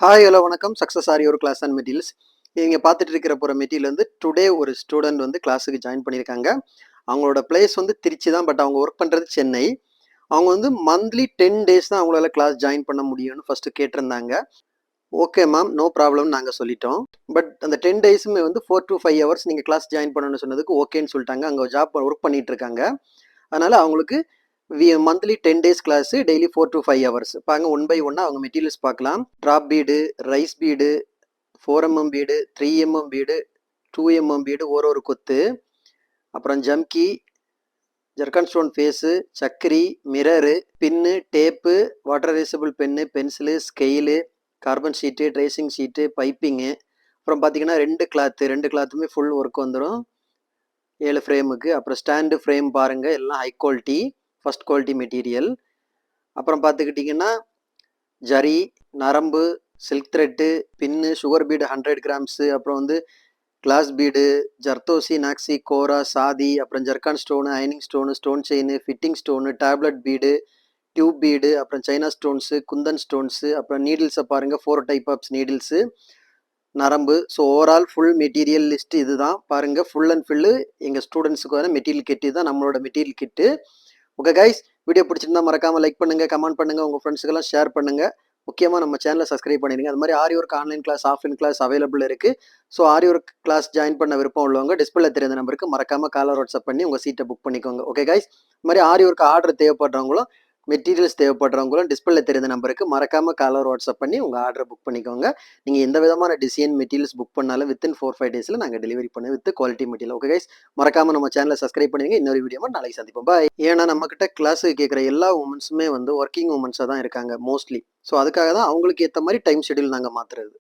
Hi hello வணக்கம். Success are your class and materials. நீங்கள் பார்த்துட்டு இருக்கிற போகிற மெட்டீரியல் வந்து டுடே ஒரு ஸ்டூடெண்ட் வந்து கிளாஸுக்கு ஜாயின் பண்ணியிருக்காங்க. அவங்களோட பிளேஸ் வந்து திருச்சி தான், பட் அவங்க ஒர்க் பண்ணுறது சென்னை. அவங்க வந்து மந்த்லி 10 டேஸ் தான் அவங்களால கிளாஸ் ஜாயின் பண்ண முடியும்னு ஃபஸ்ட்டு கேட்டிருந்தாங்க. ஓகே மேம், நோ ப்ராப்ளம்னு நாங்கள் சொல்லிட்டோம். பட் அந்த 10 டேஸுமே வந்து 4 to 5 ஹவர்ஸ் நீங்கள் கிளாஸ் ஜாயின் பண்ணணும்னு சொன்னதுக்கு ஓகேன்னு சொல்லிட்டாங்க. அங்கே ஜாப் ஒர்க் பண்ணிட்டு இருக்காங்க. அதனால் அவங்களுக்கு monthly 10 days class daily 4 to 5 hours. பாருங்க, ஒன் பை ஒன்னாக அவங்க மெட்டீரியல்ஸ் பார்க்கலாம். Drop bead, rice bead, 4mm bead, 3mm bead, 2mm bead, ஒரு கொத்து, அப்புறம் ஜம்கி, ஜர்கான் ஸ்டோன் ஃபேஸு, சக்கரி, mirror, pin, tape, water erasable pen, pencil, scale, carbon sheet, tracing sheet, piping, அப்புறம் பார்த்தீங்கன்னா ரெண்டு கிளாத்துமே ஃபுல் ஒர்க் வந்துடும் 7 ஃப்ரேமுக்கு. அப்புறம் ஸ்டாண்டு ஃப்ரேம் பாருங்கள், எல்லாம் high quality, first quality material. அப்புறம் பார்த்துக்கிட்டிங்கன்னா ஜரி, நரம்பு, silk thread, pin, sugar bead 100 grams, அப்புறம் வந்து கிளாஸ் பீடு, ஜர்தோசி, நாக்ஸி, கோரா, சாதி, அப்புறம் ஜர்கான் ஸ்டோனு, அயனிங் stone, stone chain, fitting stone, tablet bead, tube bead, அப்புறம் சைனா ஸ்டோன்ஸு, குந்தன் ஸ்டோன்ஸு, அப்புறம் நீடில்ஸை பாருங்கள் 4 டைப் ஆஃப் நீடில்ஸு, நரம்பு. So overall full material list இது தான் பாருங்கள். ஃபுல் அண்ட் ஃபுல்லு எங்கள் ஸ்டூடெண்ட்ஸுக்கு வர மெட்டீரியல் கிட்டு தான் நம்மளோட மெட்டீரியல் கிட்டு. ஓகே கைஸ், வீடியோ பிடிச்சிருந்தா மறக்காமல் லைக் பண்ணுங்கள், கமெண்ட் பண்ணுங்கள், உங்கள் ஃப்ரெண்ட்ஸுக்கெல்லாம் ஷேர் பண்ணுங்கள். முக்கியமாக நம்ம சேனலை சப்ஸ்கிரைப் பண்ணிடுங்க. அது மாதிரி aari work online class, offline class available இருக்குது. So aari work class join பண்ண விருப்பம் உள்ளவங்க டிஸ்பிளே தெரிந்த நம்பருக்கு மறக்காமல் காலர் வாட்ஸ்அப் பண்ணி உங்கள் சீட்டை புக் பண்ணிக்கோங்க. ஓகே கைஸ், இது மாதிரி aari work order தேவைப்படுறவங்களும் materials தேவைப்படுறவங்களும் display தெரிந்த நம்பருக்கு மறக்காமல் காலர் வாட்ஸ்அப் பண்ணி உங்கள் ஆர்டரை புக் பண்ணிக்கோங்க. நீங்கள் எந்த விதமான டிசைன் மெட்டீரியல்ஸ் புக் பண்ணாலும் வித்தின் 4-5 டேஸில் நாங்கள் டெலிவரி பண்ணுவோம் with quality material. Okay guys, மறக்காமல் நம்ம சேனலை சப்ஸ்கிரைப் பண்ணுவீங்க. இன்னொரு வீடியோ நாளைக்கு சந்திப்போம். பாய். ஏன்னா நம்மக்கிட்ட கிளாஸுக்கு கேட்குற எல்லா உமன்ஸுமே வந்து ஒர்க்கிங் உமன்ஸாக தான் இருக்காங்க மோஸ்ட்லி. ஸோ அதுக்காக தான் அவங்களுக்கு ஏற்ற மாதிரி டைம் ஷெடியூல் நாங்கள் மாற்றுறது.